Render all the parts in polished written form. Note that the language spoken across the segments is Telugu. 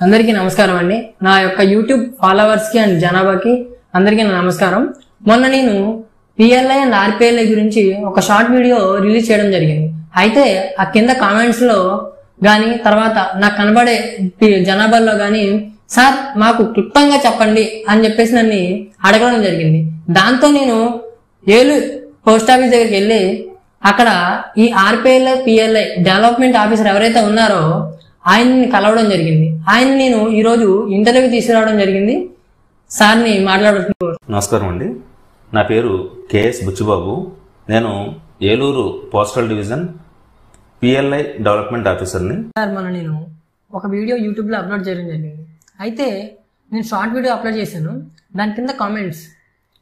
అందరికీ నమస్కారం అండి. నా యొక్క యూట్యూబ్ ఫాలోవర్స్ కి అండ్ జనాభాకి అందరికీ నమస్కారం. మొన్న నేను పిఎల్ఐ అండ్ ఆర్పిఎల్ఐ గురించి ఒక షార్ట్ వీడియో రిలీజ్ చేయడం జరిగింది. అయితే ఆ కింద కామెంట్స్ లో గాని తర్వాత నాకు కనబడే జనాభాలో గాని సార్ మాకు క్లుప్తంగా చెప్పండి అని చెప్పేసి నన్ను అడగడం జరిగింది. దాంతో నేను ఏలూరు పోస్ట్ ఆఫీస్ దగ్గరికి వెళ్ళి అక్కడ ఈ ఆర్పిఎల్ఐ పిఎల్ఐ డెవలప్మెంట్ ఆఫీసర్ ఎవరైతే ఉన్నారో ఆయన్ని కలవడం జరిగింది. ఆయన నేను ఈ రోజు ఇంటర్వ్యూ తీసుకురావడం జరిగింది. సార్ని మాట్లాడుతున్నాను. నమస్కారం అండి, నా పేరు కేఎస్ బుచ్చిబాబు. నేను Eluru postal division PLI development ఆఫీసర్ని. సార్ నేను ఒక వీడియో యూట్యూబ్ లో అప్లోడ్ చేయడం జరిగింది. అయితే నేను షార్ట్ వీడియో అప్లోడ్ చేశాను. దాని కింద కామెంట్స్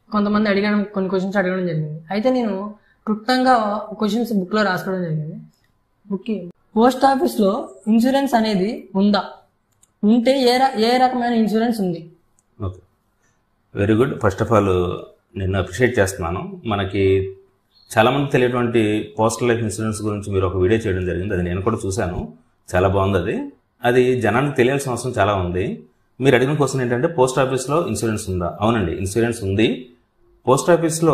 కొంతమంది అడిగడం, కొన్ని క్వశ్చన్స్ అడగడం జరిగింది. అయితే నేను క్లుప్తంగా క్వశ్చన్స్ బుక్ లో రాసుకోవడం జరిగింది. పోస్ట్ ఆఫీస్ లో ఇన్సూరెన్స్ అనేది ఉందా? ఉంటే ఏ రకమైన ఇన్సూరెన్స్ ఉంది? Okay, very good. First of all నేను అప్రిషియేట్ చేస్తున్నాను. మనకి చాలామంది తెలియటువంటి పోస్టల్ లైఫ్ ఇన్సూరెన్స్ గురించి మీరు ఒక వీడియో చేయడం జరిగింది. అది నేను కూడా చూశాను, చాలా బాగుంది. అది జనానికి తెలియాల్సిన అవసరం చాలా ఉంది. మీరు అడిగిన క్వశ్చన్ ఏంటంటే పోస్ట్ ఆఫీస్లో ఇన్సూరెన్స్ ఉందా? అవునండి, ఇన్సూరెన్స్ ఉంది. పోస్ట్ ఆఫీస్లో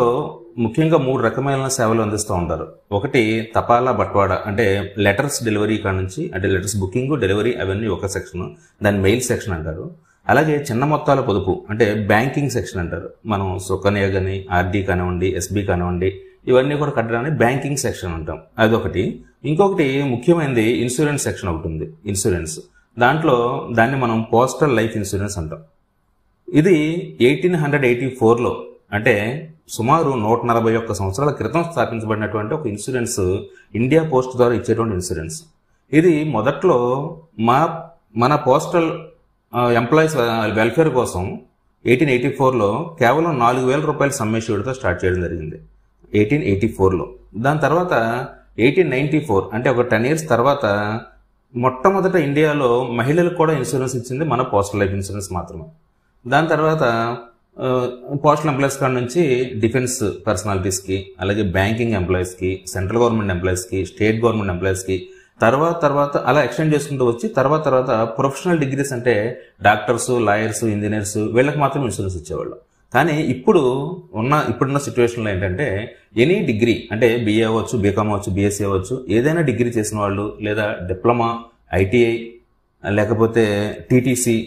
ముఖ్యంగా 3 రకమైన సేవలు అందిస్తూ ఉంటారు. ఒకటి తపాలా బట్వాడా, అంటే లెటర్స్ డెలివరీ కాడ నుంచి, అంటే లెటర్స్ బుకింగ్, డెలివరీ అవన్నీ ఒక సెక్షన్, దాన్ని మెయిల్ సెక్షన్ అంటారు. అలాగే చిన్న మొత్తాల పొదుపు అంటే బ్యాంకింగ్ సెక్షన్ అంటారు. మనం సుకన్య కానీ, ఆర్డీ కానివ్వండి, ఎస్బీ కానివ్వండి, ఇవన్నీ కూడా కట్టడానికి బ్యాంకింగ్ సెక్షన్ అంటాం. అదొకటి. ఇంకొకటి ముఖ్యమైనది ఇన్సూరెన్స్ సెక్షన్ ఒకటి ఉంది. ఇన్సూరెన్స్ దాన్ని మనం పోస్టల్ లైఫ్ ఇన్సూరెన్స్ అంటాం. ఇది 1884లో, అంటే సుమారు 141 సంవత్సరాల క్రితం స్థాపించబడినటువంటి ఒక ఇన్సూరెన్స్, ఇండియా పోస్ట్ ద్వారా ఇచ్చేటువంటి ఇన్సూరెన్స్. ఇది మొదట్లో మన పోస్టల్ ఎంప్లాయీస్ వెల్ఫేర్ కోసం 1884లో కేవలం 4,000 రూపాయల సమ్మెష్యూడ్తో స్టార్ట్ చేయడం జరిగింది 1884లో. దాని తర్వాత 1894, అంటే ఒక 10 years తర్వాత మొట్టమొదట ఇండియాలో మహిళలకు కూడా ఇన్సూరెన్స్ ఇచ్చింది మన పోస్టల్ లైఫ్ ఇన్సూరెన్స్ మాత్రమే. దాని తర్వాత పోస్టల్ ఎంప్లాయీస్ కాడ నుంచి డిఫెన్స్ పర్సనాలిటీస్కి, అలాగే బ్యాంకింగ్ ఎంప్లాయీస్కి, సెంట్రల్ గవర్నమెంట్ ఎంప్లాయీస్కి, స్టేట్ గవర్నమెంట్ ఎంప్లాయీస్కి, తర్వాత అలా ఎక్స్టెండ్ చేసుకుంటూ వచ్చి తర్వాత ప్రొఫెషనల్ డిగ్రీస్ అంటే డాక్టర్స్, లాయర్స్, ఇంజనీర్స్, వీళ్ళకి మాత్రం ఇన్సూరెన్స్ ఇచ్చేవాళ్ళు. కానీ ఇప్పుడున్న సిచ్యువేషన్లో ఏంటంటే ఎనీ డిగ్రీ, అంటే బీఏ అవ్వచ్చు, బీకామ్ అవ్వచ్చు, బీఎస్సీ అవ్వచ్చు, ఏదైనా డిగ్రీ చేసిన వాళ్ళు, లేదా డిప్లొమా, ఐటీఐ, లేకపోతే టీటీసీ,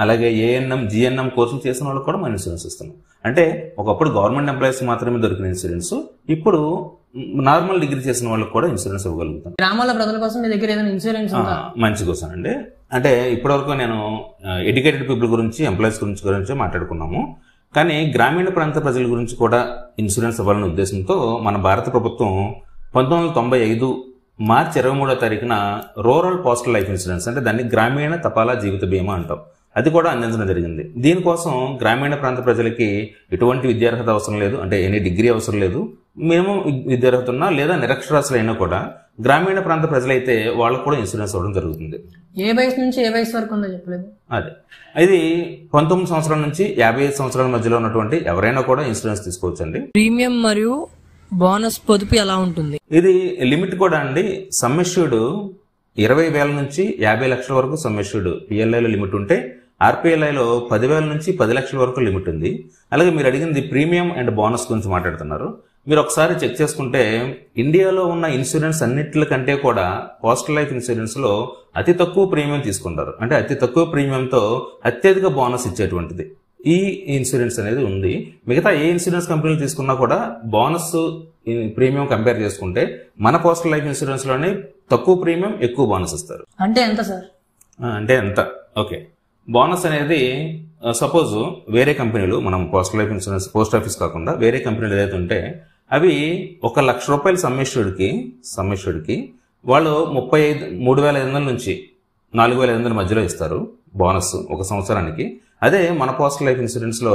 అలాగే ఏఎన్ఎం, జిఎన్ఎం కోర్సులు చేసిన వాళ్ళకి కూడా మనం ఇన్సూరెన్స్ ఇస్తున్నాం. అంటే ఒకప్పుడు గవర్నమెంట్ ఎంప్లాయీస్ మాత్రమే దొరికిన ఇన్సూరెన్స్ ఇప్పుడు నార్మల్ డిగ్రీ చేసిన వాళ్ళకి కూడా ఇన్సూరెన్స్ ఇవ్వగలుగుతాం. గ్రామాల ప్రజల కోసం మీ దగ్గర ఏదైనా ఇన్సూరెన్స్ ఉందా? మంచి కోసం అండి. అంటే ఇప్పటివరకు నేను ఎడ్యుకేటెడ్ పీపుల్ గురించి, ఎంప్లాయీస్ గురించి మాట్లాడుకున్నాము. కానీ గ్రామీణ ప్రాంత ప్రజల గురించి కూడా ఇన్సూరెన్స్ ఇవ్వాలనే ఉద్దేశంతో మన భారత ప్రభుత్వం 1995 మార్చి 23వ తారీఖున రూరల్ పోస్టల్ లైఫ్ ఇన్సూరెన్స్, అంటే దాన్ని గ్రామీణ తపాలా జీవిత బీమా అంటాం, అది కూడా అందించడం జరిగింది. దీనికోసం గ్రామీణ ప్రాంత ప్రజలకి ఎటువంటి విద్యార్హత అవసరం లేదు, అంటే ఎనీ డిగ్రీ అవసరం లేదు. మేము విద్యార్హత ఉన్నా లేదా నిరక్షరాస్యులైనా కూడా గ్రామీణ ప్రాంత ప్రజలైతే వాళ్ళకు కూడా ఇన్సూరెన్స్ ఇవ్వడం జరుగుతుంది. ఏ వయసు నుంచి ఏ వయసు వరకు ఉందో చెప్పలేదు. అదే, ఇది 19 సంవత్సరాల నుంచి 55 సంవత్సరాల మధ్యలో ఉన్నటువంటి ఎవరైనా కూడా ఇన్సూరెన్స్ తీసుకోవచ్చండి. ప్రీమియం మరియు బోనస్ పొదుపు ఎలా ఉంటుంది? ఇది లిమిట్ కూడా అండి. సమ్మెష్యూడ్ 20,000 నుంచి 50 లక్షల వరకు సమ్మెష్యూడ్ పిఎల్ఐలో లిమిట్ ఉంటే, ఆర్పిఎల్ఐలో 10,000 నుంచి 10 లక్షల వరకు లిమిట్ ఉంది. అలాగే మీరు అడిగింది ప్రీమియం అండ్ బోనస్ గురించి మాట్లాడుతున్నారు. మీరు ఒకసారి చెక్ చేసుకుంటే ఇండియాలో ఉన్న ఇన్సూరెన్స్ అన్నిటికంటే కూడా పోస్టల్ లైఫ్ ఇన్సూరెన్స్ లో అతి తక్కువ ప్రీమియం తీసుకుంటారు. అంటే అతి తక్కువ ప్రీమియంతో అత్యధిక బోనస్ ఇచ్చేటువంటిది ఈ ఇన్సూరెన్స్ అనేది ఉంది. మిగతా ఏ ఇన్సూరెన్స్ కంపెనీలు తీసుకున్నా కూడా బోనస్ ప్రీమియం కంపేర్ చేసుకుంటే మన పోస్టల్ లైఫ్ ఇన్సూరెన్స్ లోనే తక్కువ ప్రీమియం, ఎక్కువ బోనస్ ఇస్తారు. అంటే ఎంత సార్? అంటే ఎంత? ఓకే, బోనస్ అనేది సపోజ్ వేరే కంపెనీలు, మనం postal life insurance post office కాకుండా వేరే కంపెనీలు ఏదైతే ఉంటే అవి 1,00,000 రూపాయల సమ్మెష్యూడ్కి వాళ్ళు 3,500 నుంచి 4,500 మధ్యలో ఇస్తారు బోనస్ ఒక సంవత్సరానికి. అదే మన పోస్టల్ లైఫ్ ఇన్సూరెన్స్ లో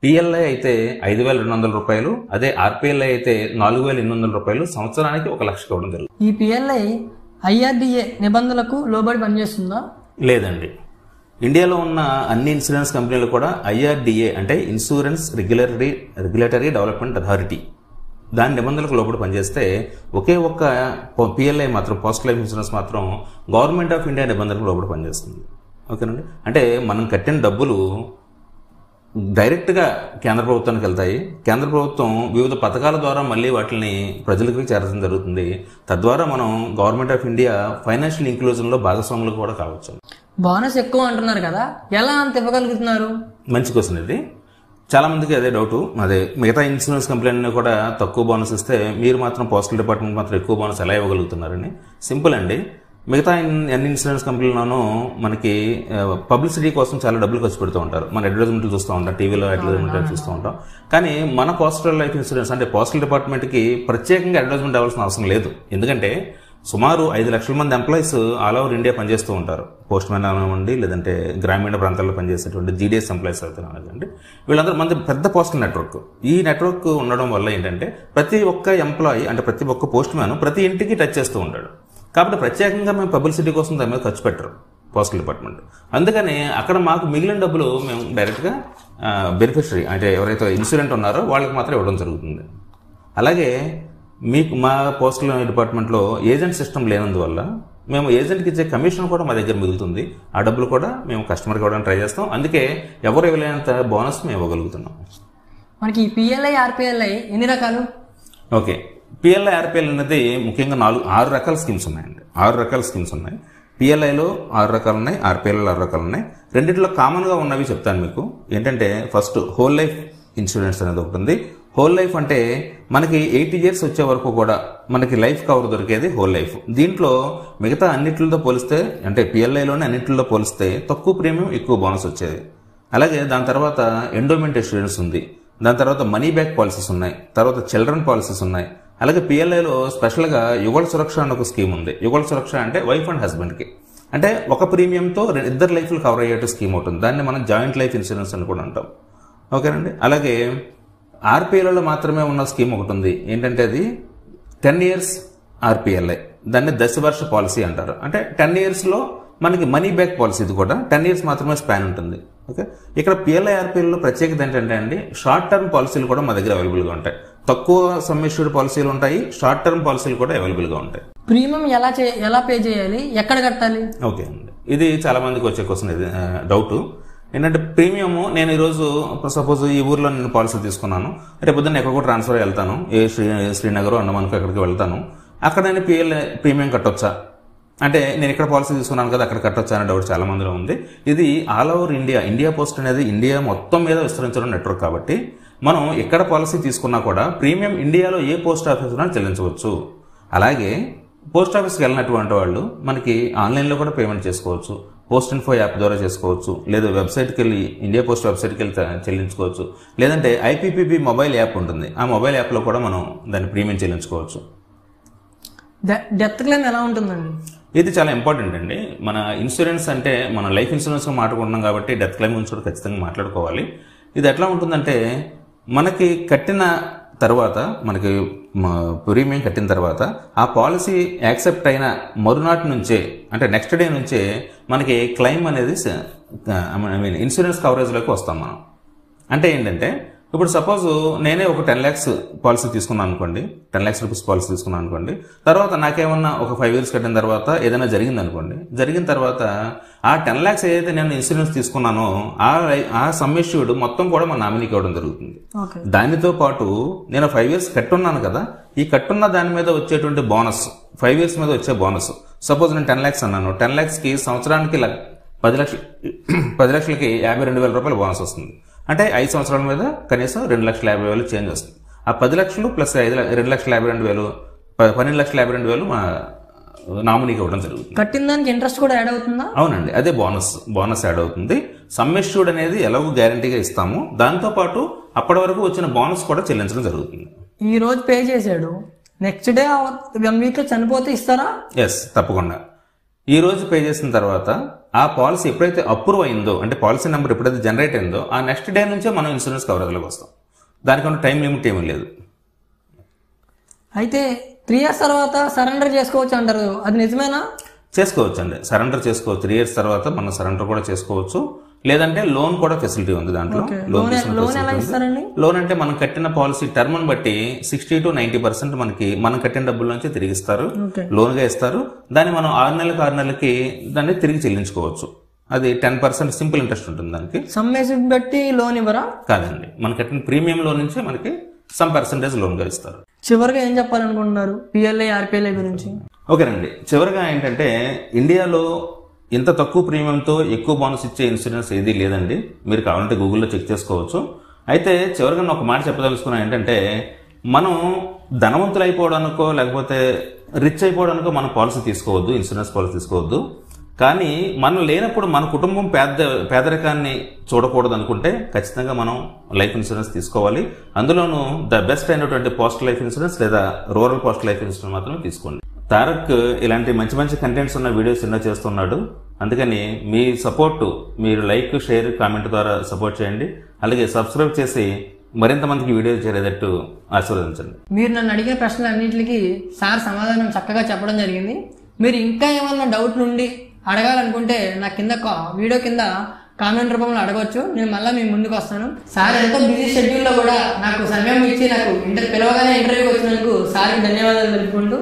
పిఎల్ఐ అయితే 5,200 రూపాయలు, అదే ఆర్పిఎల్ఐ అయితే 4,800 రూపాయలు, సంవత్సరానికి 1,00,000 ఇవ్వడం జరుగుతుంది. ఈ పిఎల్ఐ ఐఆర్డిఏ నిబంధనలకు లోబడి పనిచేస్తుందా? లేదండి. ఇండియాలో ఉన్న అన్ని ఇన్సూరెన్స్ కంపెనీలు కూడా ఐఆర్డిఏ, అంటే ఇన్సూరెన్స్ రెగ్యులేటరీ డెవలప్మెంట్ అథారిటీ, దాని నిబంధనలకు లోపల పనిచేస్తే ఒకే ఒక్క పిఎల్ఐ మాత్రం, పోస్టల్ లైఫ్ ఇన్సూరెన్స్ మాత్రం గవర్నమెంట్ ఆఫ్ ఇండియా నిబంధనలకు లోపల పనిచేస్తుంది. ఓకేనండి. అంటే మనం కట్టిన డబ్బులు డైరెక్ట్గా కేంద్ర ప్రభుత్వానికి వెళ్తాయి. కేంద్ర ప్రభుత్వం వివిధ పథకాల ద్వారా మళ్ళీ వాటిని ప్రజలకు చేరడం జరుగుతుంది. తద్వారా మనం గవర్నమెంట్ ఆఫ్ ఇండియా ఫైనాన్షియల్ ఇంక్లూజన్లో భాగస్వాములు కూడా కావచ్చు. బోనస్ ఎక్కువ అంటున్నారు కదా, ఎలా అంత ఇవ్వగలుగుతున్నారు? మంచి క్వశ్చన్ ఇది. చాలా మందికి అదే డౌట్. అదే మిగతా ఇన్సూరెన్స్ కంపెనీలను కూడా తక్కువ బోనస్ ఇస్తే మీరు మాత్రం పోస్టల్ డిపార్ట్మెంట్ మాత్రం ఎక్కువ బోనస్ ఎలా ఇవ్వగలుగుతున్నారని. సింపుల్ అండి. మిగతా అన్ని ఇన్సూరెన్స్ కంపెనీలోనూ మనకి పబ్లిసిటీ కోసం చాలా డబ్బులు ఖర్చు పెడుతూ ఉంటారు. మన అడ్వర్టైజ్మెంట్లు చూస్తూ ఉంటాం, టీవీలో అడ్వర్టైజ్మెంట్ చూస్తూ ఉంటాం. కానీ మన పోస్టల్ లైఫ్ ఇన్సూరెన్స్ అంటే పోస్టల్ డిపార్ట్మెంట్కి ప్రత్యేకంగా అడ్వర్టైజ్మెంట్ అవ్వాల్సిన అవసరం లేదు. ఎందుకంటే సుమారు 5 లక్షల మంది ఎంప్లాయీస్ ఆల్ ఓవర్ ఇండియా పనిచేస్తూ ఉంటారు. పోస్ట్ మ్యాన్ అవ్వండి, లేదంటే గ్రామీణ ప్రాంతాల్లో పనిచేసేటువంటి జీడీఎస్ ఎంప్లాయీస్ అవుతున్నారండి. వీళ్ళందరూ మంది పెద్ద పోస్టల్ నెట్వర్క్. ఈ నెట్వర్క్ ఉండడం వల్ల ఏంటంటే ప్రతి ఒక్క ఎంప్లాయీ అంటే ప్రతి ఒక్క పోస్ట్ మ్యాన్ ప్రతి ఇంటికి టచ్ చేస్తూ ఉంటాడు. కాబట్టి ప్రత్యేకంగా మేము పబ్లిసిటీ కోసం దాని మీద ఖర్చు పెట్టరు పోస్టల్ డిపార్ట్మెంట్. అందుకని అక్కడ మాకు మిగిలిన డబ్బులు మేము డైరెక్ట్గా బెనిఫిషరీ అంటే ఎవరైతే ఇన్సూరెంట్ ఉన్నారో వాళ్ళకి మాత్రం ఇవ్వడం జరుగుతుంది. అలాగే మీకు మా పోస్టల్ డిపార్ట్మెంట్లో ఏజెంట్ సిస్టమ్ లేనందువల్ల మేము ఏజెంట్కి ఇచ్చే కమిషన్ కూడా మా దగ్గర మిగులుతుంది. ఆ డబ్బులు కూడా మేము కస్టమర్కి ఇవ్వడానికి ట్రై చేస్తాం. అందుకే ఎవరు ఇవ్వలేనంత బోనస్ మేము ఇవ్వగలుగుతున్నాం. మనకి పిఎల్ఐ ఆర్పిఎల్ఐ ఎన్ని రకాలు? ఓకే, పిఎల్ఐ ఆర్పిఎల్ అనేది ముఖ్యంగా 6 రకాల స్కీమ్స్ ఉన్నాయండి. 6 రకాల స్కీమ్స్ ఉన్నాయి. పిఎల్ఐలో 6 రకాలు ఉన్నాయి, ఆర్పిఎల్లో 6 రకాలు ఉన్నాయి. రెండిట్లో కామన్గా ఉన్నవి చెప్తాను మీకు. ఏంటంటే ఫస్ట్ హోల్ లైఫ్ ఇన్సూరెన్స్ అనేది ఒకటి ఉంది. హోల్ లైఫ్ అంటే మనకి 80 years వచ్చే వరకు కూడా మనకి లైఫ్ కవర్ దొరికేది హోల్ లైఫ్. దీంట్లో మిగతా అన్నిటితో పోలిస్తే అంటే పిఎల్ఐలోనే అన్నిటితో పోలిస్తే తక్కువ ప్రీమియం ఎక్కువ బోనస్ వచ్చేది. అలాగే దాని తర్వాత ఎండోమెంట్ ఇన్సూరెన్స్ ఉంది. దాని తర్వాత మనీ బ్యాక్ పాలసీస్ ఉన్నాయి. తర్వాత చిల్డ్రన్ పాలసీస్ ఉన్నాయి. అలాగే పిఎల్ఐలో స్పెషల్గా యుగళ సురక్ష అని ఒక స్కీమ్ ఉంది. యుగళ సురక్ష అంటే వైఫ్ అండ్ హస్బెండ్కి అంటే ఒక ప్రీమియంతో 2 లైఫ్లు కవర్ అయ్యేట్టు స్కీమ్ ఉంటుంది. దాన్ని మనం జాయింట్ లైఫ్ ఇన్సూరెన్స్ అని కూడా అంటాం. ఓకేనండి. అలాగే ఆర్పిఎల్లో మాత్రమే ఉన్న స్కీమ్ ఒకటి ఉంది. ఏంటంటే అది 10 years ఆర్పిఎల్ఐ. దాన్ని దశవర్ష పాలసీ అంటారు. అంటే 10 yearsలో మనకి మనీ బ్యాక్ పాలసీ. ఇది కూడా 10 years మాత్రమే స్పాన్ ఉంటుంది. ఓకే, ఇక్కడ పిఎల్ఐ ఆర్పిఎల్లో ప్రత్యేకత ఏంటంటే అండి షార్ట్ టర్మ్ పాలసీలు కూడా మా దగ్గర అవైలబుల్గా ఉంటాయి. తక్కువ సమ్ ఇష్యూడ్ పాలసీలు ఉంటాయి, షార్ట్ టర్మ్ పాలసీలు కూడా అవైలబుల్గా ఉంటాయి. ప్రీమియం ఎలా పే చేయాలి, ఎక్కడ కట్టాలి? ఓకే అండి, ఇది చాలా మందికి వచ్చే క్వశ్చన్. ఇది డౌట్ ఏంటంటే ప్రీమియము నేను ఈరోజు సపోజ్ ఈ ఊర్లో నేను పాలసీ తీసుకున్నాను, రేపు పొద్దున్న ఎక్కడ కూడా ట్రాన్స్ఫర్ వెళ్తాను, శ్రీనగర్ అన్నమానికి అక్కడికి వెళ్తాను, అక్కడ నేను ప్రీమియం కట్టొచ్చా అంటే నేను ఇక్కడ పాలసీ తీసుకున్నాను కదా అక్కడ కట్టొచ్చా అనే డౌట్ చాలా మందిలో ఉంది. ఇది ఆల్ ఓవర్ ఇండియా పోస్ట్ అనేది ఇండియా మొత్తం మీద విస్తరించడం నెట్వర్క్ కాబట్టి మనం ఎక్కడ పాలసీ తీసుకున్నా కూడా ప్రీమియం ఇండియాలో ఏ పోస్ట్ ఆఫీస్ ఉన్నా చెల్లించవచ్చు. అలాగే పోస్ట్ ఆఫీస్కి వెళ్ళినటువంటి వాళ్ళు మనకి ఆన్లైన్లో కూడా పేమెంట్ చేసుకోవచ్చు. పోస్ట్ ఇన్ఫో యాప్ ద్వారా చేసుకోవచ్చు, లేదా వెబ్సైట్కి వెళ్ళి ఇండియా పోస్ట్ వెబ్సైట్కి వెళ్ళి చెల్లించుకోవచ్చు, లేదంటే ఐపీపీబీ మొబైల్ యాప్ ఉంటుంది. ఆ మొబైల్ యాప్లో కూడా మనం దాని ప్రీమియం చెల్లించుకోవచ్చు. డెత్ క్లెయిమ్ ఎలా ఉంటుందండి? ఇది చాలా ఇంపార్టెంట్ అండి. మన ఇన్సూరెన్స్ అంటే మనం లైఫ్ ఇన్సూరెన్స్గా మాట్లాడుకుంటున్నాం కాబట్టి డెత్ క్లెయిమ్ గురించి కూడా ఖచ్చితంగా మాట్లాడుకోవాలి. ఇది ఎట్లా ఉంటుందంటే మనకి కట్టిన తర్వాత మనకి ప్రీమియం కట్టిన తర్వాత ఆ పాలసీ యాక్సెప్ట్ అయిన మరునాటి నుంచే అంటే నెక్స్ట్ డే నుంచే మనకి క్లెయిమ్ అనేది ఇన్సూరెన్స్ కవరేజ్లోకి వస్తాం మనం. అంటే ఏంటంటే ఇప్పుడు సపోజ్ నేనే ఒక 10 lakhs పాలసీ తీసుకున్నాను అనుకోండి, 10 lakhs రూపీస్ పాలసీ తీసుకున్నాను అనుకోండి, తర్వాత నాకేమన్నా ఒక 5 years కట్టిన తర్వాత ఏదైనా జరిగింది అనుకోండి, జరిగిన తర్వాత ఆ 10 lakhs ఏదైతే నేను ఇన్సూరెన్స్ తీసుకున్నానో ఆ సమ్మిష్యూడ్ మొత్తం కూడా మా నామినీకి ఇవ్వడం జరుగుతుంది. దానితో పాటు నేను 5 years కట్టున్నాను కదా, ఈ కట్టున్న దాని మీద వచ్చేటువంటి బోనస్ 5 years మీద వచ్చే బోనస్ సపోజ్ నేను 10 lakhs అన్నాను, 10 lakhsకి సంవత్సరానికి 10 లక్షలకి 52,000 రూపాయలు బోనస్ వస్తుంది. అంటే 5 సంవత్సరాల మీద కనీసం 2,50,000 చేంజ్ వస్తుంది. ఆ 10 లక్షలు ప్లస్ 2,52,000 12,52,000 మా నామినీకి ఇవ్వడం జరుగుతుంది. కట్టిన దానికి ఇంట్రెస్ట్ కూడా యాడ్ అవుతుందా? అవునండి, అదే బోనస్ యాడ్ అవుతుంది. సమ్మిష్యూడ్ అనేది ఎలాగో గ్యారంటీగా ఇస్తాము, దాంతో పాటు అప్పటి వరకు వచ్చిన బోనస్ కూడా చెల్లించడం జరుగుతుంది. ఈ రోజు పే చేశాడు, నెక్స్ట్ డే 1 week లో చనిపోతే ఇస్తారా? ఎస్, తప్పకుండా. ఈ రోజు పే చేసిన తర్వాత ఆ పాలసీ ఎప్పుడైతే అప్రూవ్ అయిందో అంటే పాలసీ నెంబర్ ఎప్పుడైతే జనరేట్ అయిందో ఆ నెక్స్ట్ డే నుంచే మనం ఇన్సూరెన్స్ కవరేజ్లోకి వస్తాం. దానికన్నా టైం లిమిట్ ఏమీ లేదు. అయితే 3 years తర్వాత సరెండర్ చేసుకోవచ్చు అంటారు, అది నిజమేనా? చేసుకోవచ్చు అండి, సరెండర్ చేసుకోవచ్చు. 3 years తర్వాత మనం సరెండర్ కూడా చేసుకోవచ్చు, లేదంటే లోన్ కూడా ఫెసిలిటీ ఉంది దాంట్లో. లోన్ అంటే మనం కట్టిన పాలసీ టర్మ్ బట్టి 60 to 90% మనకి మనం కట్టిన డబ్బుల నుంచి తిరిగిస్తారు, లోన్ గా ఇస్తారు. దాన్ని మనం 6 నెలలకి దాన్ని తిరిగి చెల్లించుకోవచ్చు. అది 10% సింపుల్ ఇంట్రెస్ట్ ఉంటుంది దానికి. సమ్ ఏజ్ బట్టి లోన్ ఇవ్వరా? కాదండి, మనకి కట్టిన ప్రీమియం లోన్ నుంచి మనకి సమ్ పర్సెంటేజ్ లోన్గా ఇస్తారు. చివరిగా ఏం చెప్పాలనుకుంటున్నారు పిఎల్ఐ ఆర్పిఎల్ఐ గురించి? ఓకేనండి, చివరిగా ఏంటంటే ఇండియాలో ఇంత తక్కువ ప్రీమియంతో ఎక్కువ బోనస్ ఇచ్చే ఇన్సూరెన్స్ ఏదీ లేదండి. మీరు కావాలంటే గూగుల్లో చెక్ చేసుకోవచ్చు. అయితే చివరిగా నేను ఒక మాట చెప్పదలుచుకున్నా ఏంటంటే, మనం ధనవంతులు అయిపోవడానికో లేకపోతే రిచ్ అయిపోవడానికో మన పాలసీ తీసుకోవద్దు, ఇన్సూరెన్స్ పాలసీ తీసుకోవద్దు. కానీ మనం లేనప్పుడు మన కుటుంబం పేదరికాన్ని చూడకూడదు అనుకుంటే ఖచ్చితంగా మనం లైఫ్ ఇన్సూరెన్స్ తీసుకోవాలి. అందులోనూ ద బెస్ట్ అయినటువంటి పోస్టల్ లైఫ్ ఇన్సూరెన్స్ లేదా రూరల్ పోస్టల్ లైఫ్ ఇన్సూరెన్స్ మాత్రమే తీసుకోండి. తారక్ ఇలాంటి మంచి మంచి కంటెంట్స్ ఉన్న వీడియోస్ ఎన్నో చేస్తున్నాడు. అందుకని మీ సపోర్ట్ మీరు లైక్, షేర్, కామెంట్ ద్వారా సపోర్ట్ చేయండి. అలాగే సబ్స్క్రైబ్ చేసి మరింత మందికి వీడియో చేరేటట్టు ఆశీర్వదించండి. మీరు నన్ను అడిగిన ప్రశ్నలన్నింటికి సార్ సమాధానం చక్కగా చెప్పడం జరిగింది. మీరు ఇంకా ఏమన్నా డౌట్ నుండి అడగాలనుకుంటే నా కింద వీడియో కింద కామెంట్ రూపంలో అడగవచ్చు. నేను మళ్ళీ మీ ముందుకు వస్తాను. సార్ ఎంతో బిజీ షెడ్యూల్లో కూడా నాకు సమయం ఇచ్చి నాకు పిలవగానే ఇంటర్వ్యూకి వచ్చినందుకు సార్కి ధన్యవాదాలు తెలుపుకుంటూ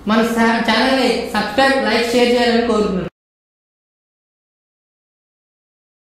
మన ఛానల్ని సబ్స్క్రైబ్, లైక్, షేర్ చేయాలని కోరుతున్నాను.